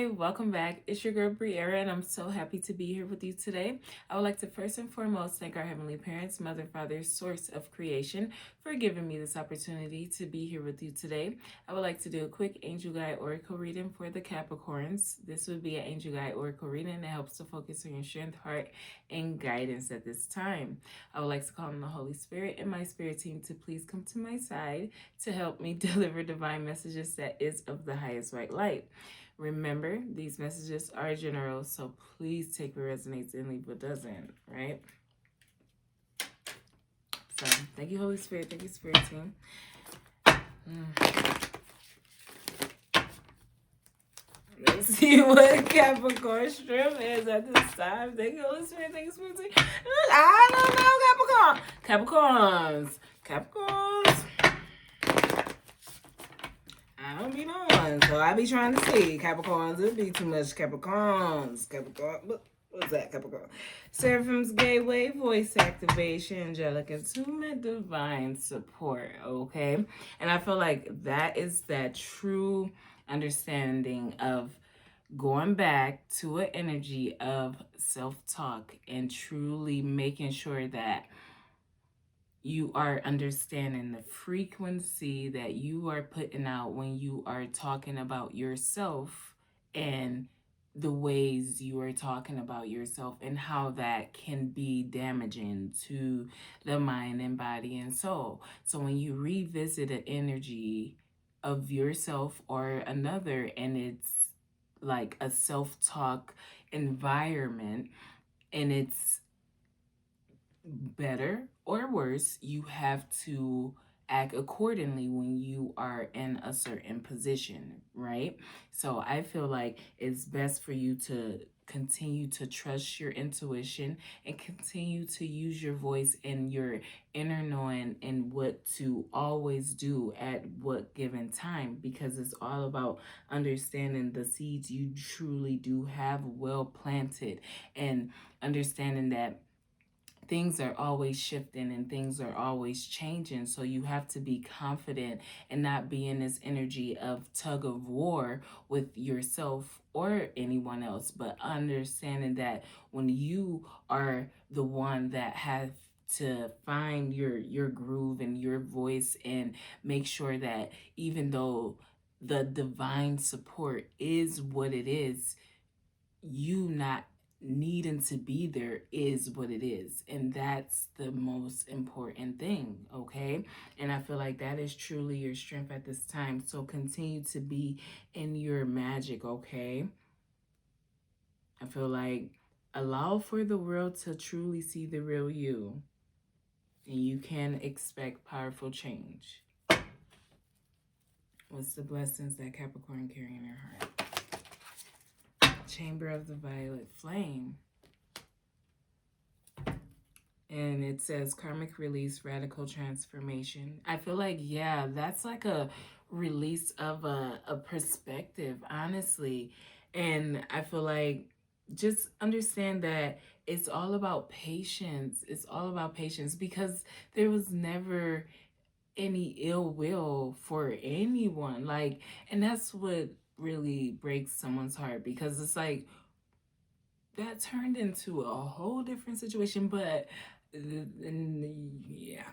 Hi, welcome back. It's your girl Briera, and I'm so happy to be here with you today. I would like to first and foremost thank our Heavenly Parents, Mother, Father, Source of Creation, for giving me this opportunity to be here with you today. I would like to do a quick angel guide oracle reading for the Capricorns. This would be an angel guide oracle reading that helps to focus on your strength, heart, and guidance at this time. I would like to call on the Holy Spirit and my spirit team to please come to my side to help me deliver divine messages that is of the highest white light. Remember, these messages are general, so please take what resonates and leave what doesn't, right? So, thank you, Holy Spirit. Thank you, Spirit Team. Let's see what Capricorn strip is at this time. Thank you, Holy Spirit. Thank you, Spirit Team. I don't know, Capricorn. Capricorns. I don't be knowing, so I be trying to see Capricorns. It'd be too much Capricorns. What's that, Capricorn? Seraphim's Gateway, voice activation, angelic attunement, divine support, okay? And I feel like that is that true understanding of going back to an energy of self-talk and truly making sure that you are understanding the frequency that you are putting out when you are talking about yourself and the ways you are talking about yourself and how that can be damaging to the mind and body and soul. So when you revisit an energy of yourself or another and it's like a self-talk environment and it's better or worse, you have to act accordingly when you are in a certain position, right? So I feel like it's best for you to continue to trust your intuition and continue to use your voice and your inner knowing and what to always do at what given time, because it's all about understanding the seeds you truly do have well planted and understanding that things are always shifting and things are always changing. So you have to be confident and not be in this energy of tug of war with yourself or anyone else, but understanding that when you are the one that has to find your groove and your voice and make sure that even though the divine support is what it is, you not needing to be there is what it is, and that's the most important thing, okay? And I feel like that is truly your strength at this time, so continue to be in your magic, okay? I feel like allow for the world to truly see the real you, and you can expect powerful change. What's the blessings that Capricorn carry in their heart? Chamber of the Violet Flame. And it says karmic release, radical transformation. I feel like, yeah, that's like a release of a perspective, honestly. And I feel like just understand that it's all about patience. It's all about patience because there was never any ill will for anyone. Like, and that's what really breaks someone's heart, because it's like that turned into a whole different situation. But yeah.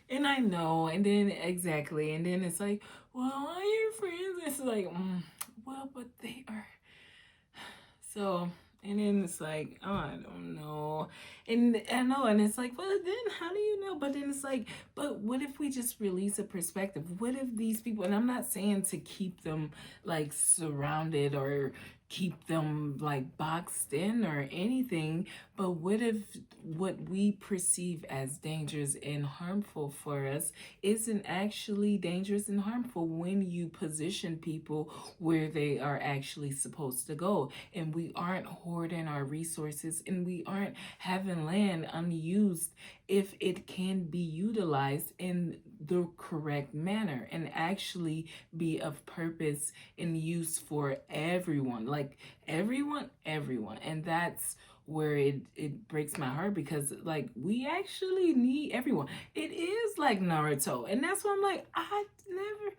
And I know, and then exactly, and then it's like, well, all your friends, it's like, well, but they are so. And then it's like, oh, I don't know. And I know, and it's like, well, then how do you know? But then it's like, but what if we just release a perspective? What if these people, and I'm not saying to keep them like surrounded or keep them like boxed in or anything, but what if what we perceive as dangerous and harmful for us isn't actually dangerous and harmful when you position people where they are actually supposed to go, and we aren't hoarding our resources and we aren't having land unused if it can be utilized in the correct manner and actually be of purpose and use for everyone, like everyone. And that's where it breaks my heart, because like we actually need everyone. It is like Naruto, and that's why I'm like, I never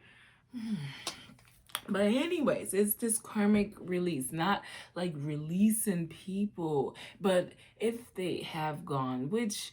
But anyways, it's this karmic release, not like releasing people, but if they have gone, which,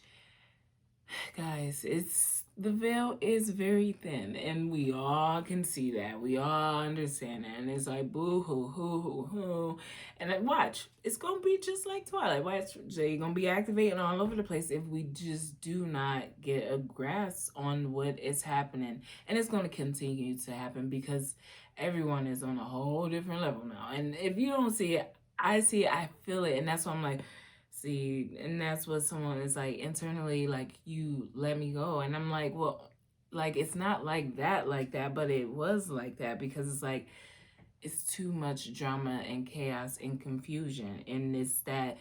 guys, it's the veil is very thin, and we all can see that. We all understand that, and it's like boo hoo hoo hoo hoo. And then watch, it's gonna be just like Twilight. Watch, they're gonna be activating all over the place if we just do not get a grasp on what is happening, and it's gonna continue to happen because everyone is on a whole different level now. And if you don't see it, I see it, I feel it, and that's why I'm like, see, and that's what someone is like internally, like, you let me go. And I'm like, well, like, it's not like that, but it was like that because it's like, it's too much drama and chaos and confusion. And it's that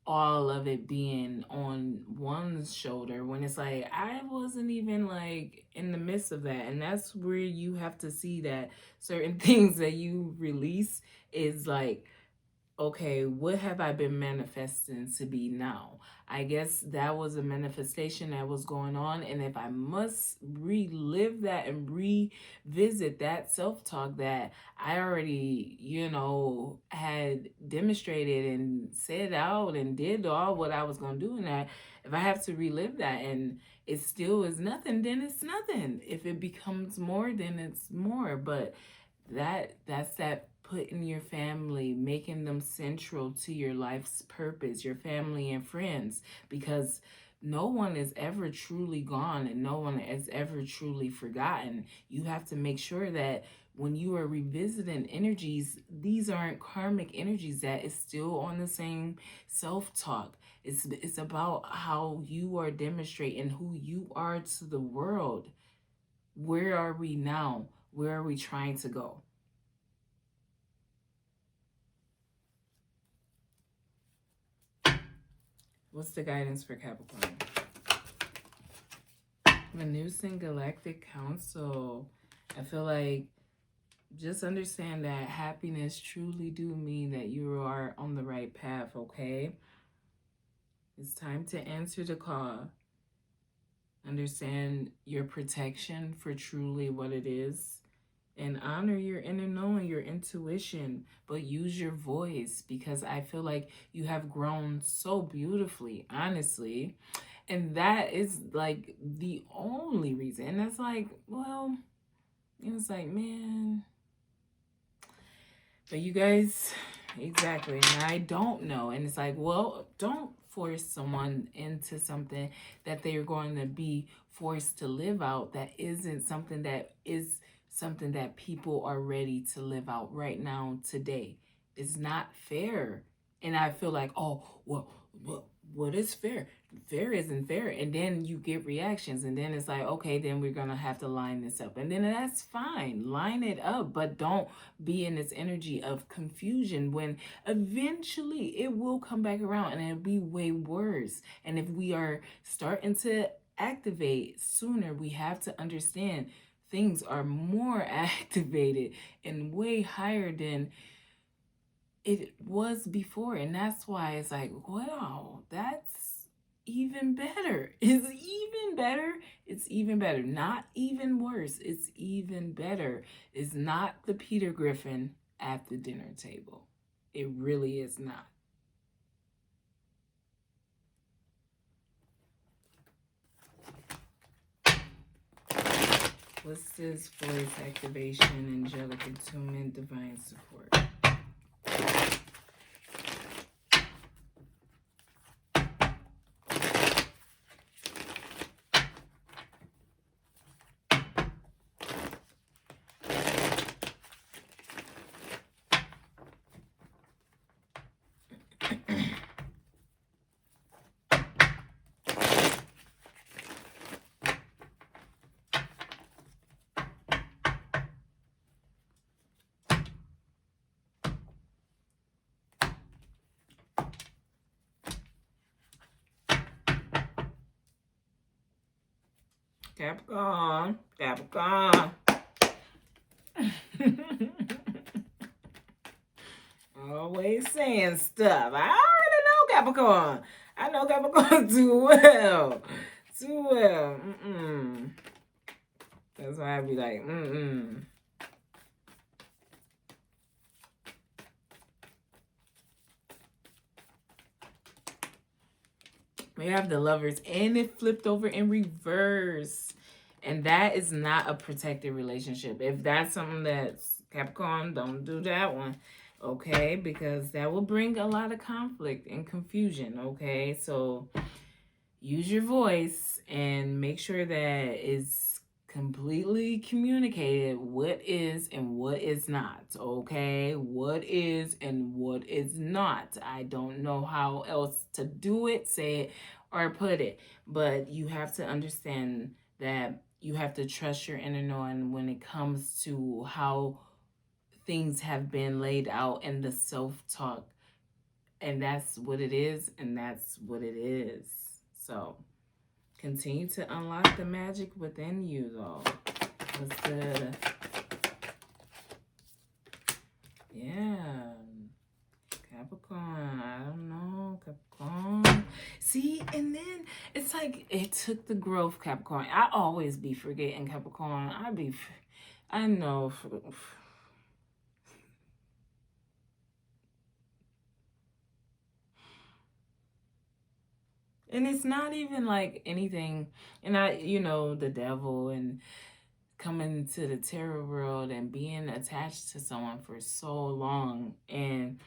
all of it being on one's shoulder when it's like, I wasn't even like in the midst of that. And that's where you have to see that certain things that you release is like, okay, what have I been manifesting to be now? I guess that was a manifestation that was going on. And if I must relive that and revisit that self-talk that I already, had demonstrated and said out and did all what I was going to do in that, if I have to relive that and it still is nothing, then it's nothing. If it becomes more, then it's more. But that's that putting your family, making them central to your life's purpose, your family and friends, because no one is ever truly gone and no one is ever truly forgotten. You have to make sure that when you are revisiting energies, these aren't karmic energies that is still on the same self-talk. It's about how you are demonstrating who you are to the world. Where are we now? Where are we trying to go? What's the guidance for Capricorn? Venusian Galactic Council. I feel like just understand that happiness truly do mean that you are on the right path, okay? It's time to answer the call. Understand your protection for truly what it is. And honor your inner knowing, your intuition, but use your voice because I feel like you have grown so beautifully, honestly. And that is like the only reason. And that's like, well, it's like, man. But you guys, exactly. And I don't know. And it's like, well, don't force someone into something that they're going to be forced to live out that isn't something that is something that people are ready to live out right now today. It's not fair. And I feel like, oh, well, what is fair? Fair isn't fair. And then you get reactions. And then it's like, okay, then we're going to have to line this up. And then that's fine. Line it up. But don't be in this energy of confusion when eventually it will come back around and it'll be way worse. And if we are starting to activate sooner, we have to understand things are more activated and way higher than it was before. And that's why it's like, wow, that's even better. It's even better. It's even better. Not even worse. It's even better. It's not the Peter Griffin at the dinner table. It really is not. What's this voice activation, angelic attunement, divine support? Capricorn, Capricorn. Always saying stuff. I already know Capricorn. I know Capricorn too well. Too well. That's why I be like, We have the Lovers, and it flipped over in reverse. And that is not a protected relationship. If that's something that's Capricorn, don't do that one. Okay? Because that will bring a lot of conflict and confusion. Okay? So use your voice and make sure that it's completely communicated what is and what is not. Okay? What is and what is not. I don't know how else to do it, say it, or put it. But you have to understand that you have to trust your inner knowing when it comes to how things have been laid out in the self-talk. And that's what it is, and that's what it is. So continue to unlock the magic within you, though. Yeah, Capricorn, I don't know, Capricorn. See, and then it's like it took the growth, Capricorn. I always be forgetting Capricorn. I know. And it's not even like anything, and the devil and coming to the tarot world and being attached to someone for so long, and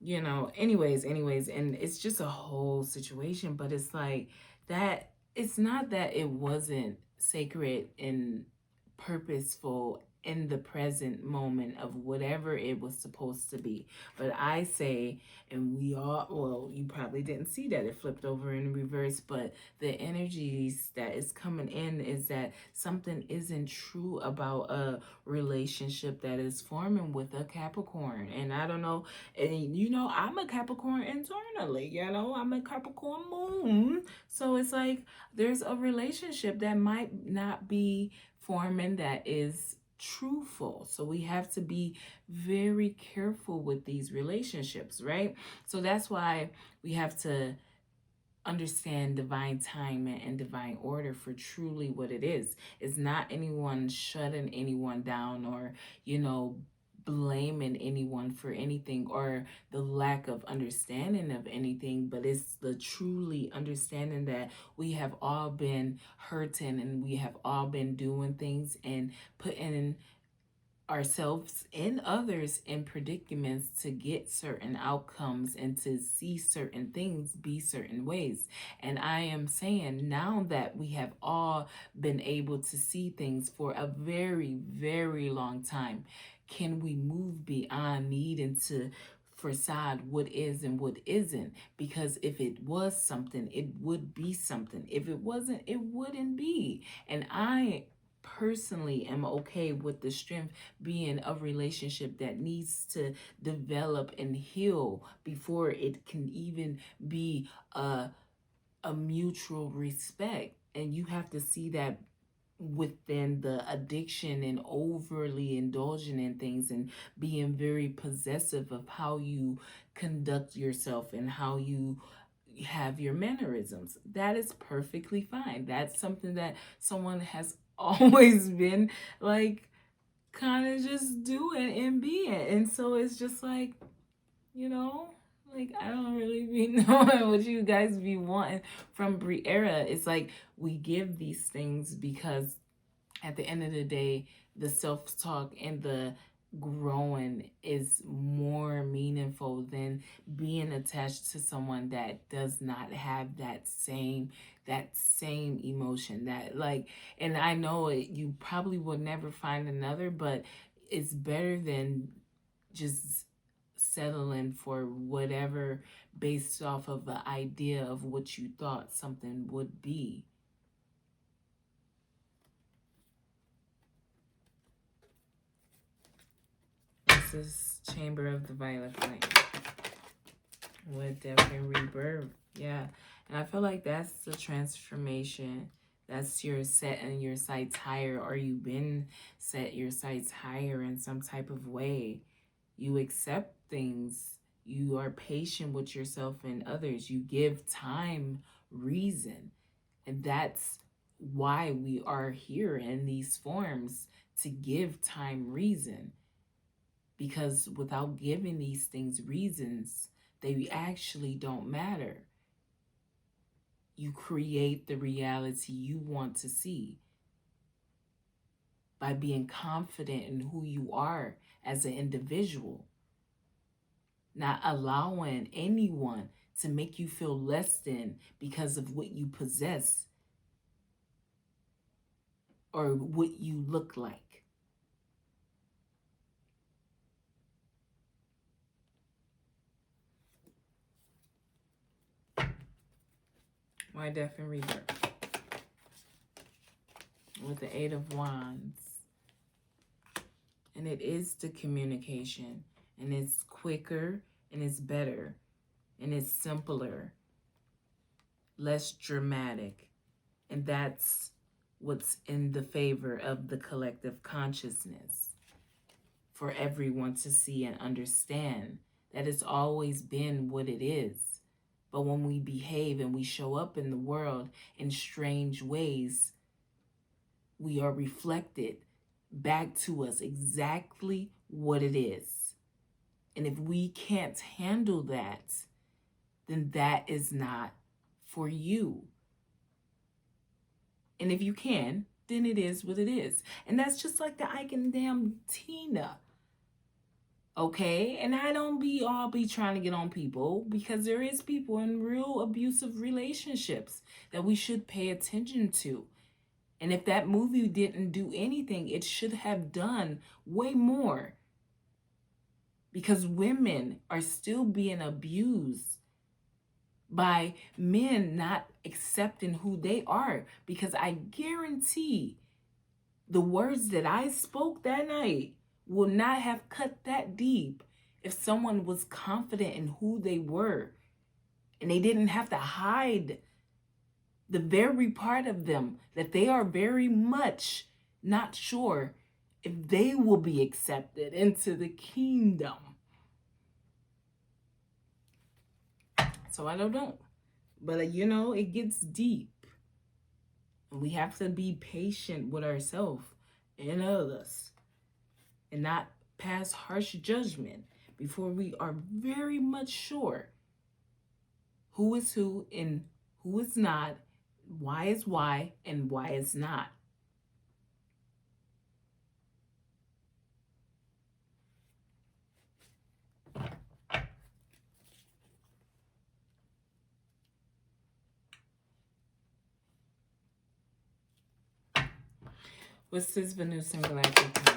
anyways, and it's just a whole situation. But it's like that, it's not that it wasn't sacred and purposeful in the present moment of whatever it was supposed to be. But I say, and we all, well, you probably didn't see that it flipped over in reverse, but the energies that is coming in is that something isn't true about a relationship that is forming with a Capricorn. And I don't know, and I'm a Capricorn internally, I'm a Capricorn moon. So it's like there's a relationship that might not be forming that is truthful. So we have to be very careful with these relationships, right? So that's why we have to understand divine timing and divine order for truly what it is. It's not anyone shutting anyone down or, blaming anyone for anything or the lack of understanding of anything, but it's the truly understanding that we have all been hurting and we have all been doing things and putting ourselves and others in predicaments to get certain outcomes and to see certain things be certain ways. And I am saying now that we have all been able to see things for a very, very long time, can we move beyond needing to facade what is and what isn't? Because if it was something, it would be something. If it wasn't, it wouldn't be. And I personally am okay with the strength being a relationship that needs to develop and heal before it can even be a mutual respect. And you have to see that within the addiction and overly indulging in things and being very possessive of how you conduct yourself and how you have your mannerisms. That is perfectly fine. That's something that someone has always been like kind of just doing and being. And so it's just like, you know, like I don't really be knowing what you guys be wanting from Briera. It's like we give these things because at the end of the day, the self-talk and the growing is more meaningful than being attached to someone that does not have that same emotion, that like, and I know you probably will never find another, but it's better than just settling for whatever based off of the idea of what you thought something would be. This is Chamber of the Violet Flame with death and rebirth. Yeah. And I feel like that's the transformation. That's your setting your sights higher, or you've been set your sights higher in some type of way. You accept things. You are patient with yourself and others. You give time reason. And that's why we are here in these forms, to give time reason. Because without giving these things reasons, they actually don't matter. You create the reality you want to see by being confident in who you are as an individual, not allowing anyone to make you feel less than because of what you possess or what you look like. My Death and Rebirth. With the Eight of Wands. And it is the communication. And it's quicker and it's better. And it's simpler. Less dramatic. And that's what's in the favor of the collective consciousness. For everyone to see and understand that it's always been what it is. But when we behave and we show up in the world in strange ways, we are reflected back to us exactly what it is. And if we can't handle that, then that is not for you. And if you can, then it is what it is. And that's just like the Ike and damn Tina. Okay? And I don't be trying to get on people, because there is people in real abusive relationships that we should pay attention to. And if that movie didn't do anything, it should have done way more. Because women are still being abused by men not accepting who they are. Because I guarantee the words that I spoke that night will not have cut that deep if someone was confident in who they were. And they didn't have to hide the very part of them that they are very much not sure if they will be accepted into the kingdom. So I don't know. But you know, it gets deep. And we have to be patient with ourselves and others. And not pass harsh judgment before we are very much sure who is who and who is not, why is why, and why is not. What's this Venus and Galactic Council?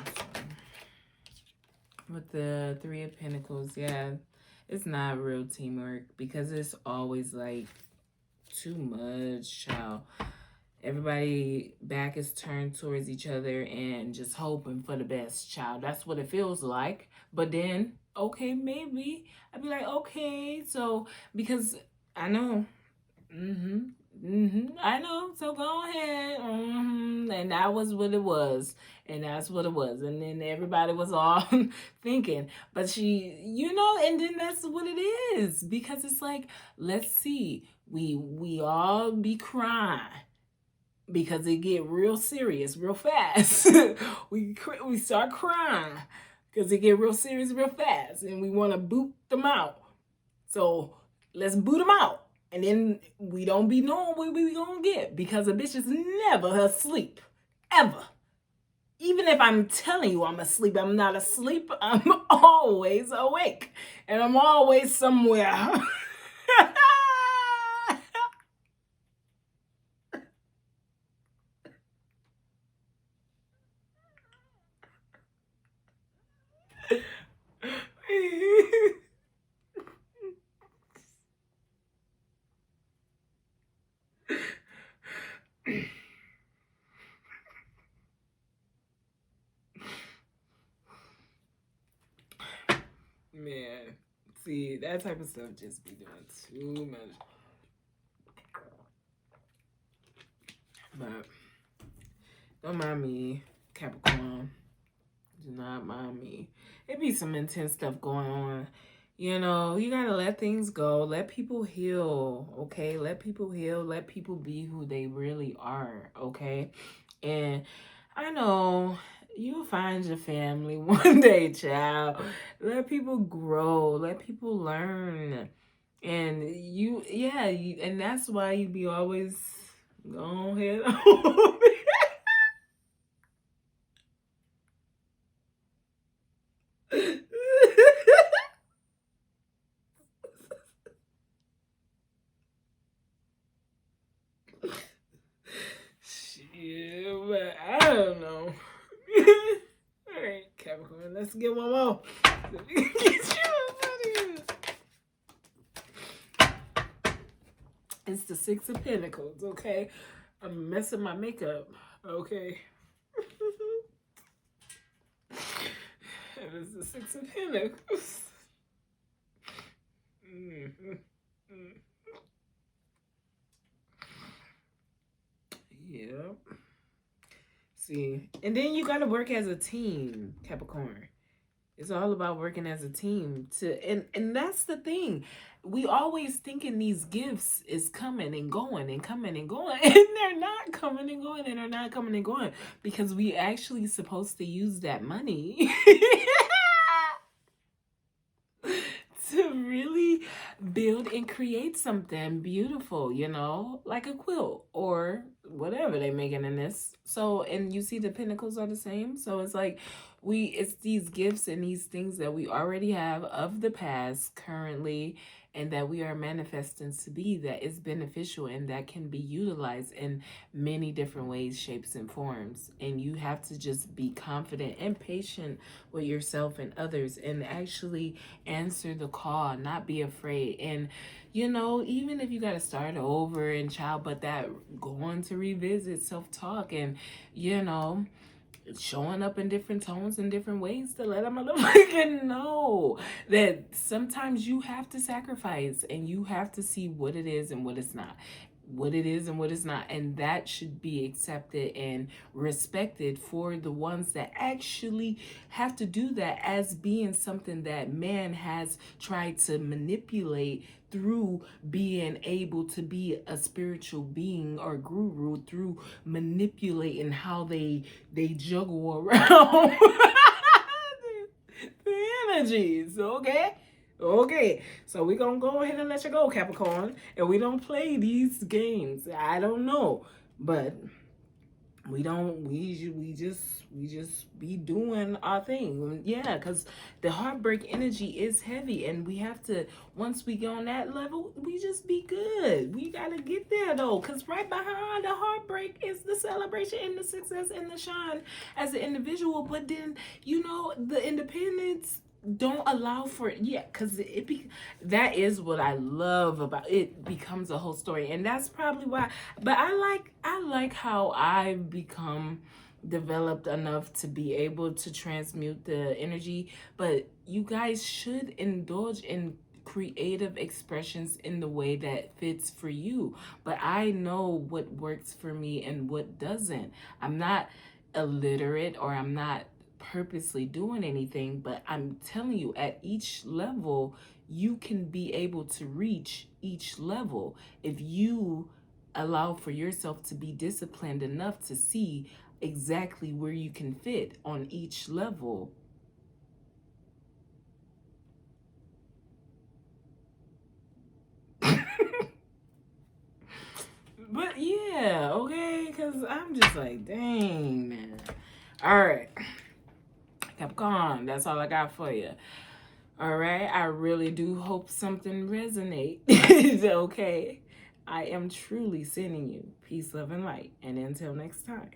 With the Three of Pentacles, yeah, it's not real teamwork, because it's always like too much, child. Everybody back is turned towards each other and just hoping for the best, child. That's what it feels like. But then, okay, maybe I'd be like, okay, so because I know, I know. So go ahead, and that was what it was, and that's what it was, and then everybody was all thinking, but she, you know, and then that's what it is, because it's like, let's see, we all be crying. Because it get real serious real fast. we start crying because it get real serious real fast, and we want to boot them out. So let's boot them out, and then we don't be knowing what we gonna get, because a bitch is never asleep, ever. Even if I'm telling you I'm asleep, I'm not asleep. I'm always awake, and I'm always somewhere. Man, see, that type of stuff just be doing too much. But don't mind me, Capricorn. Do not mind me. It be some intense stuff going on. You know, you gotta let things go. Let people heal, okay? Let people heal. Let people be who they really are, okay? And I know you'll find your family one day, child. Let people grow. Let people learn. And and that's why you be always go ahead. Shit, but I don't know. All right, Capricorn, let's get one more. Get you out of here. It's the Six of Pentacles, okay? I'm messing my makeup, okay? And it's the Six of Pentacles. Yep. See, and then you got to work as a team, Capricorn. It's all about working as a team and that's the thing. We always thinking these gifts is coming and going and coming and going, and they're not coming and going, and they're not coming and going because we actually supposed to use that money to really build and create something beautiful, like a quilt or whatever they making in this. So, and you see the pentacles are the same. So it's like it's these gifts and these things that we already have of the past currently, and that we are manifesting to be that is beneficial and that can be utilized in many different ways, shapes, and forms. And you have to just be confident and patient with yourself and others and actually answer the call, not be afraid. And, even if you got to start over and but that going to revisit self-talk and, showing up in different tones and different ways to let them motherfucking know that sometimes you have to sacrifice and you have to see what it is and what it's not. What it is and what it's not. And that should be accepted and respected for the ones that actually have to do that, as being something that man has tried to manipulate through being able to be a spiritual being or guru, through manipulating how they juggle around the energies, okay, so we're gonna go ahead and let you go, Capricorn, and we don't play these games. I don't know, but we just be doing our thing. Yeah, because the heartbreak energy is heavy, and we have to, once we get on that level, we just be good. We gotta get there though, because right behind the heartbreak is the celebration and the success and the shine as an individual. But then the independence don't allow for it. Yeah, because that is what I love about it. Becomes a whole story, and that's probably why. But I like how I've become developed enough to be able to transmute the energy. But you guys should indulge in creative expressions in the way that fits for you. But I know what works for me and what doesn't. I'm not illiterate, or I'm not purposely doing anything, but I'm telling you, at each level you can be able to reach each level if you allow for yourself to be disciplined enough to see exactly where you can fit on each level. But yeah, okay, because I'm just like, dang, man. All right, Capricorn, that's all I got for you. All right, I really do hope something resonates. Okay, I am truly sending you peace, love, and light. And until next time.